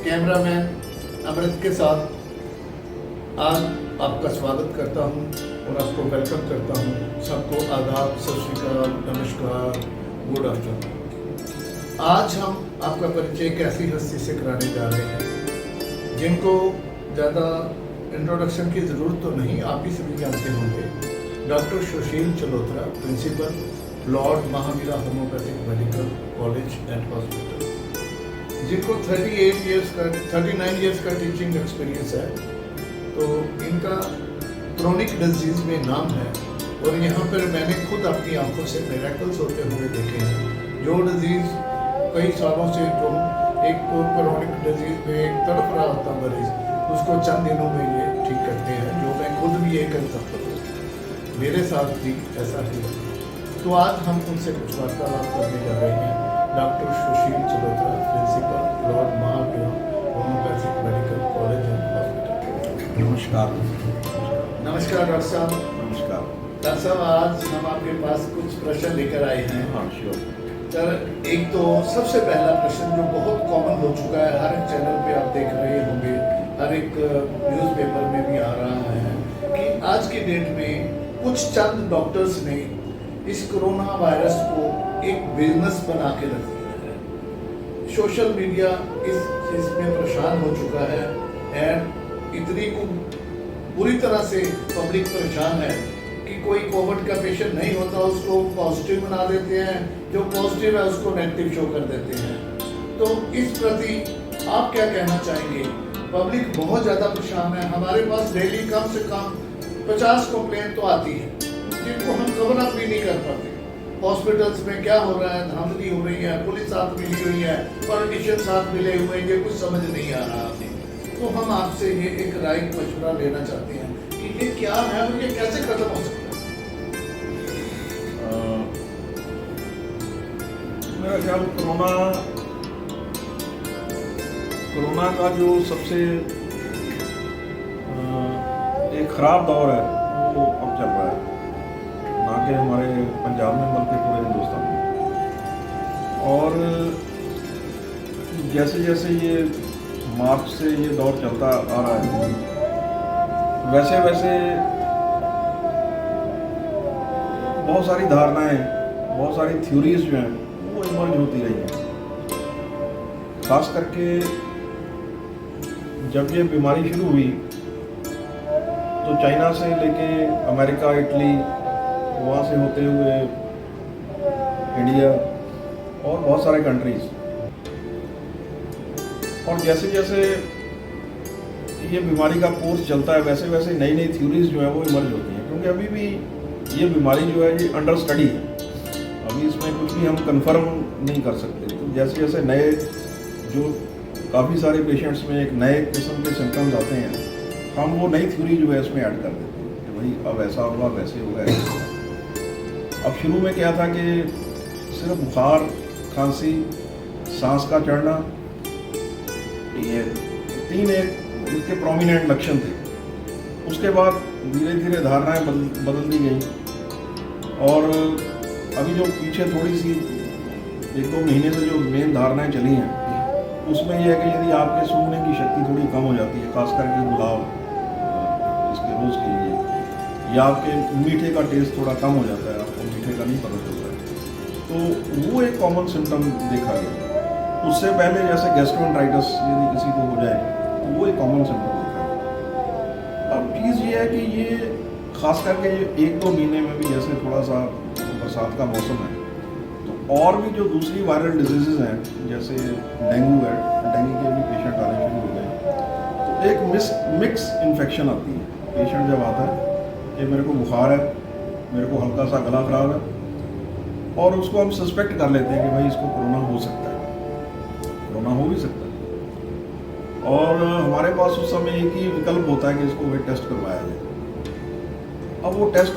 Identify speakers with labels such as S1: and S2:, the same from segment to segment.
S1: Cameraman अमृत के साथ आज आपका स्वागत करता हूं और आपको वेलकम करता हूं। सबको आदाब, सत श्री अकाल, नमस्कार, गुड आफ्टरनून। आज हम आपका परिचय एक ऐसी हस्ती से कराने जा रहे हैं जिनको ज़्यादा इंट्रोडक्शन की ज़रूरत तो नहीं, आप ही सभी जानते होंगे। Doctor Sushil Chalotra, principal, Lord Mahavira homeopathic medical college and hospital, जिनको 39 इयर्स का टीचिंग एक्सपीरियंस है। तो इनका क्रोनिक डिजीज़ में नाम है और यहाँ पर मैंने खुद अपनी आंखों से मिरेकल्स होते हुए देखे हैं। जो डिजीज़ कई सालों से जो एक क्रोनिक डिजीज़ में तड़प रहा होता मरीज, उसको चंद दिनों में ये ठीक करते हैं, जो मैं खुद भी ये कर सकता हूँ। मेरे साथ भी ऐसा ही है। तो आज हम उनसे कुछ वार्तालाप करने जा रहे हैं। Doctor Sushil Chalotra, principal, Lord Mahavira homeopathic medical college and hospital.
S2: नमस्कार।
S1: नमस्कार डॉक्टर साहब।
S2: नमस्कार
S1: डॉक्टर साहब, आज हम आपके पास कुछ प्रश्न लेकर आए हैं।
S2: हाँ, श्योर।
S1: सर, एक तो सबसे पहला प्रश्न जो बहुत कॉमन हो चुका है, हर एक चैनल पे आप देख रहे होंगे, हर एक न्यूज़पेपर में भी आ रहा है कि आज की डेट में कुछ चंद डॉक्टर्स ने इस कोरोना वायरस को एक बिजनेस बना के रख दिया है। सोशल मीडिया इस चीज़ में परेशान हो चुका है एंड इतनी बुरी तरह से पब्लिक परेशान है कि कोई कोविड का पेशेंट नहीं होता उसको पॉजिटिव बना देते हैं, जो पॉजिटिव है उसको नेगेटिव शो कर देते हैं। तो इस प्रति आप क्या कहना चाहेंगे? पब्लिक बहुत ज़्यादा परेशान है। हमारे पास डेली कम से कम 50 कंप्लेंट तो आती है जिनको हम कवर अप भी नहीं कर पाते। हॉस्पिटल्स में क्या हो रहा है, धांधली हो रही है, पुलिस साथ मिली हुई है, पॉलिटिशियन साथ मिले हुए हैं, ये कुछ समझ नहीं आ रहा हमें। तो हम आपसे ये एक राय मशवरा लेना चाहते हैं कि ये क्या है और ये कैसे खत्म हो सकता है?
S2: मेरा ख्याल कोरोना का जो सबसे एक खराब दौर है वो अब चल रहा है, ना कि हमारे पंजाब में बल्कि पूरे हिंदुस्तान में। और जैसे जैसे ये मार्च से ये दौर चलता आ रहा है, वैसे वैसे बहुत सारी धारणाएं, बहुत सारी थ्योरीज जो हैं वो इमर्ज होती रही हैं। खास करके जब ये बीमारी शुरू हुई तो चाइना से लेके अमेरिका, इटली, वहाँ से होते हुए इंडिया और बहुत सारे कंट्रीज, और जैसे जैसे ये बीमारी का कोर्स चलता है वैसे वैसे नई नई थ्योरीज जो है वो इमर्ज होती हैं, क्योंकि अभी भी ये बीमारी जो है ये अंडर स्टडी है। अभी इसमें कुछ भी हम कंफर्म नहीं कर सकते। तो जैसे जैसे नए जो काफ़ी सारे पेशेंट्स में एक नए किस्म के सिम्टम्स आते हैं, हम वो नई थ्योरी जो है इसमें ऐड कर देते हैं कि भाई अब ऐसा होगा, वैसे होगा, ऐसे होगा। अब शुरू में क्या था कि सिर्फ बुखार, खांसी, सांस का चढ़ना, ये 3 एक इसके प्रोमिनेंट लक्षण थे। उसके बाद धीरे धीरे धारणाएं बदल दी गई और अभी जो पीछे थोड़ी सी 1-2 महीने से जो मेन धारणाएं चली हैं उसमें यह है कि यदि आपके सूंघने की शक्ति थोड़ी कम हो जाती है, खास करके गुलाब इसके रोज़ के लिए, या आपके मीठे का टेस्ट थोड़ा कम हो जाता है, आपको मीठे का नहीं पता चलता है, तो वो एक कॉमन सिम्टम देखा गया। उससे पहले जैसे गैस्ट्रोएंटेराइटिस यदि किसी को हो जाए तो वो एक कॉमन सिम्टम देखा गया। अब चीज़ ये है कि ये खास करके 1-2 महीने में भी जैसे थोड़ा सा बरसात का मौसम है, तो और भी जो दूसरी वायरल डिजीज़ हैं जैसे डेंगू है, डेंगू के भी पेशेंट आने शुरू हो गए। तो एक मिक्स इन्फेक्शन आती है। पेशेंट जब आता है कि मेरे को बुखार है, मेरे को हल्का सा गला खराब है, और उसको हम सस्पेक्ट कर लेते हैं कि भाई इसको कोरोना हो सकता है, कोरोना हो भी सकता है। और हमारे पास उस समय एक ही विकल्प होता है कि इसको वेट टेस्ट करवाया जाए। अब वो टेस्ट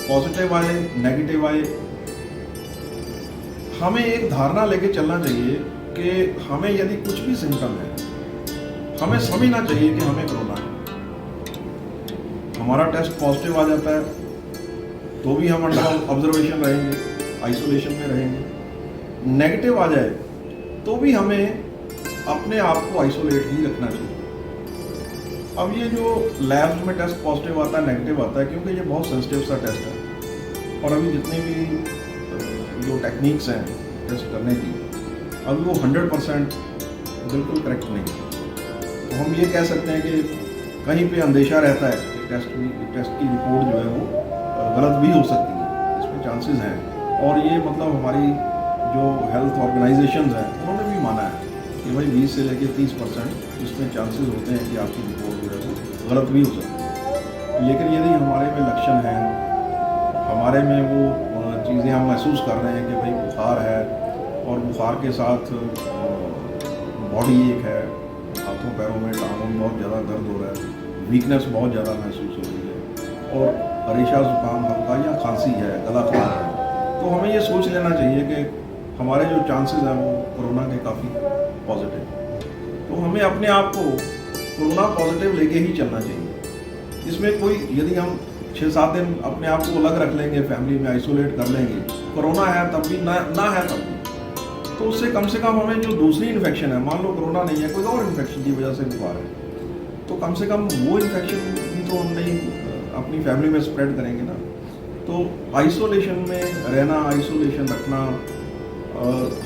S2: पॉजिटिव आए, नेगेटिव आए, हमें एक धारणा लेके चलना चाहिए कि हमें यदि कुछ भी सिम्टम है, हमें समझना चाहिए कि हमें कोरोना है। हमारा टेस्ट पॉजिटिव आ जाता है तो भी हम अंडर ऑब्जर्वेशन रहेंगे, आइसोलेशन में रहेंगे। नेगेटिव आ जाए तो भी हमें अपने आप को आइसोलेट ही रखना चाहिए। अब ये जो लैब्स में टेस्ट पॉजिटिव आता है, नेगेटिव आता है, क्योंकि ये बहुत सेंसिटिव सा टेस्ट है और अभी जितनी भी जो टेक्निक्स हैं टेस्ट करने की, अभी वो 100% बिल्कुल करेक्ट नहीं है। तो हम ये कह सकते हैं कि कहीं पे अंदेशा रहता है कि टेस्ट की रिपोर्ट जो है वो गलत भी हो सकती है, इसमें चांसेस हैं। और ये मतलब हमारी जो हेल्थ ऑर्गेनाइजेशंस हैं उन्होंने भी माना है कि भाई 20 से लेकर 30% इसमें चांसेस होते हैं कि आपकी रिपोर्ट जो है वो गलत भी हो सकती है। लेकिन यदि हमारे में लक्षण हैं, हमारे में वो चीज़ें हम महसूस कर रहे हैं कि भाई बुखार है और बुखार के साथ बॉडी एक है, हाथों पैरों में टांगों में बहुत ज़्यादा दर्द हो रहा है, वीकनेस बहुत ज़्यादा महसूस हो रही है और रेशा जुकाम हल्का या खांसी है, गला खराब है, तो हमें ये सोच लेना चाहिए कि हमारे जो चांसेस हैं वो कोरोना के काफ़ी पॉजिटिव। तो हमें अपने आप को कोरोना पॉजिटिव लेके ही चलना चाहिए। इसमें कोई, यदि हम 6-7 दिन अपने आप को अलग रख लेंगे, फैमिली में आइसोलेट कर लेंगे, कोरोना है तब भी ना है तब भी, तो उससे कम से कम हमें जो दूसरी इन्फेक्शन है, मान लो कोरोना नहीं है, कोई और इन्फेक्शन की वजह से बुखार है, तो कम से कम वो इन्फेक्शन भी तो हम नहीं अपनी फैमिली में स्प्रेड करेंगे ना। तो आइसोलेशन में रहना, आइसोलेशन रखना,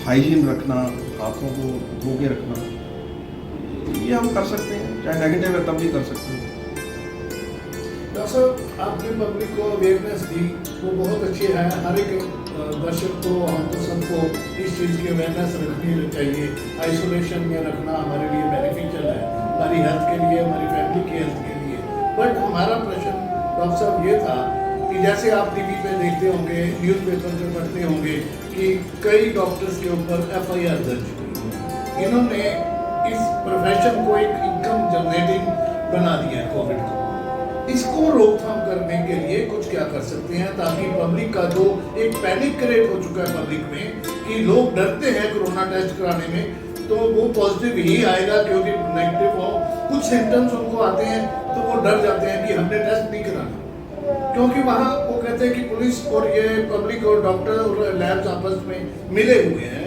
S2: हाइजीन रखना, हाथों को धो के रखना, ये हम कर सकते हैं, चाहे नेगेटिव है तब भी कर सकते हैं।
S1: डॉक्टर साहब, आपने पब्लिक को अवेयरनेस दी वो बहुत अच्छी है। हर एक दर्शक को, हमको सबको इस चीज़ की अवेयरनेस रखनी चाहिए। आइसोलेशन में रखना हमारे लिए बेनिफिशियल है, हमारी हेल्थ के लिए, हमारी फैमिली की हेल्थ के लिए। बट हमारा प्रश्न डॉक्टर साहब ये था कि जैसे आप टीवी पे देखते होंगे, न्यूज़पेपर पे पढ़ते होंगे कि कई डॉक्टर्स के ऊपर FIR दर्ज हुई। इन्होंने इस प्रोफेशन को एक इनकम जनरेटिंग बना दिया है कोविड को। इसको रोकथाम करने के लिए कुछ क्या कर सकते हैं ताकि पब्लिक का जो एक पैनिक क्रिएट हो चुका है पब्लिक में कि लोग डरते हैं कोरोना टेस्ट कराने में, तो वो पॉजिटिव ही आएगा क्योंकि नेगेटिव हो, कुछ सिम्टम्स उनको आते हैं तो वो डर जाते हैं कि हमने टेस्ट नहीं कराना, क्योंकि वहाँ वो कहते हैं कि पुलिस और ये पब्लिक और डॉक्टर और लैब्स आपस में मिले हुए हैं।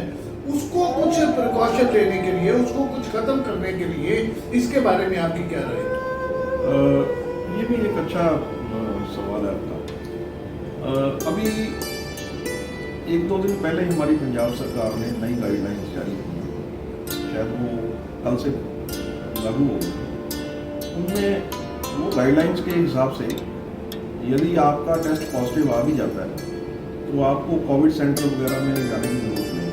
S1: उसको कुछ प्रिकॉशन लेने के लिए, उसको कुछ खत्म करने के लिए, इसके बारे में आपकी क्या राय है?
S2: ये भी एक अच्छा सवाल है आपका। अभी 1-2 दिन पहले हमारी पंजाब सरकार ने नई गाइडलाइंस जारी की, शायद वो कल से लागू हो गई। उनमें वो गाइडलाइंस के हिसाब से यदि आपका टेस्ट पॉजिटिव आ भी जाता है तो आपको कोविड सेंटर वगैरह में जाने की जरूरत नहीं,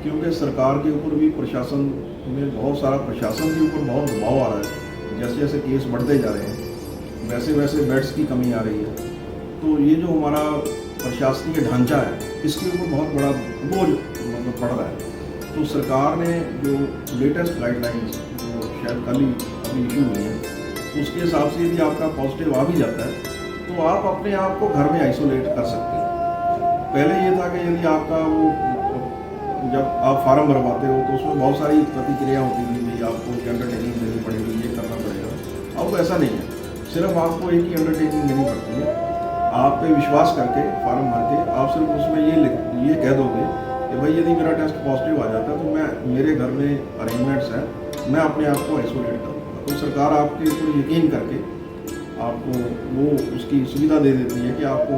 S2: क्योंकि सरकार के ऊपर भी, प्रशासन में बहुत सारा, प्रशासन के ऊपर बहुत दबाव आ रहा है। जैसे जैसे केस बढ़ते जा रहे हैं वैसे वैसे बेड्स की कमी आ रही है, तो ये जो हमारा प्रशासनिक ढांचा है इसके ऊपर बहुत बड़ा बोझ मतलब पड़ रहा है। तो सरकार ने जो लेटेस्ट गाइडलाइंस जो शायद कल ही अभी इशू हुई है, उसके हिसाब से यदि आपका पॉजिटिव आ भी जाता है तो आप अपने आप को घर में आइसोलेट कर सकते हैं। पहले ये था कि यदि आपका वो, जब आप फार्म भरवाते हो तो उसमें बहुत सारी प्रतिक्रिया होती थी, भाई आपको अंडरटेकिंग देनी पड़ेगी, ये करना पड़ेगा। अब ऐसा नहीं है, सिर्फ आपको एक ही अंडरटेकिंग देनी पड़ती है। आप पे विश्वास करके फॉर्म भर के आप सिर्फ उसमें ये कह दोगे कि भाई यदि मेरा टेस्ट पॉजिटिव आ जाता है तो मेरे घर में अरेंजमेंट्स हैं, मैं अपने आप को आइसोलेट करूँगा। तो सरकार आपके ऊपर यकीन करके आपको वो उसकी सुविधा दे देती है कि आपको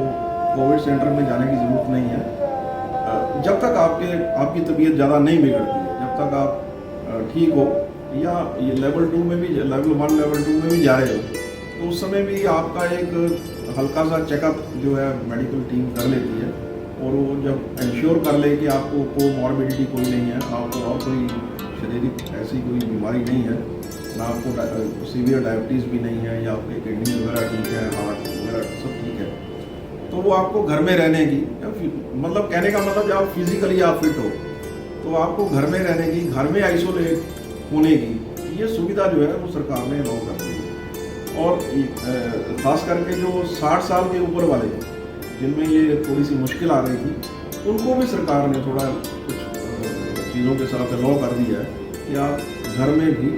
S2: कोविड सेंटर में जाने की ज़रूरत नहीं है, जब तक आपकी तबीयत ज़्यादा नहीं बिगड़ती है, जब तक आप ठीक हो, या ये लेवल 2 में भी, लेवल 1 लेवल 2 में भी जा रहे हो, तो उस समय भी आपका एक हल्का सा चेकअप जो है मेडिकल टीम कर लेती है, और वो जब इंश्योर कर ले कि आपको कोमॉर्बिडिटी कोई नहीं है, आपको और कोई शारीरिक ऐसी कोई बीमारी नहीं है, ना आपको सीवियर डायबिटीज़ भी नहीं है, या आपके किडनी वगैरह ठीक है, हार्ट वगैरह सब ठीक है, तो वो आपको घर में रहने की, मतलब कहने का मतलब जब आप फिजिकली आप फिट हो तो आपको घर में रहने की, घर में आइसोलेट होने की ये सुविधा जो है वो सरकार ने अलाउ कर दी है। और ख़ास करके जो 60 साल के ऊपर वाले जिनमें ये थोड़ी सी मुश्किल आ रही थी, उनको भी सरकार ने थोड़ा कुछ चीज़ों के साथ लॉ कर दिया है कि आप घर में भी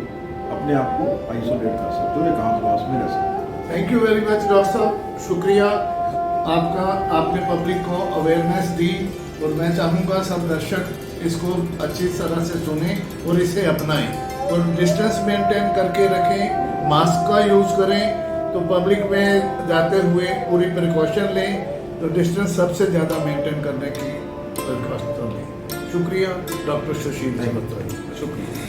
S2: अपने आप को आइसोलेट कर सकते हो, एकांतवास में रह सकते हो।
S1: Thank you very much doctor साहब, शुक्रिया आपका, आपने पब्लिक को अवेयरनेस दी और मैं चाहूँगा सब दर्शक इसको अच्छी तरह से सुने और इसे अपनाएं और डिस्टेंस मेंटेन करके रखें, मास्क का यूज़ करें। तो पब्लिक में जाते हुए पूरी प्रिकॉशन लें, तो डिस्टेंस सबसे ज़्यादा मेंटेन करने की दरख्वास्त लें। शुक्रिया डॉक्टर सुशील मल्होत्रा जी, शुक्रिया।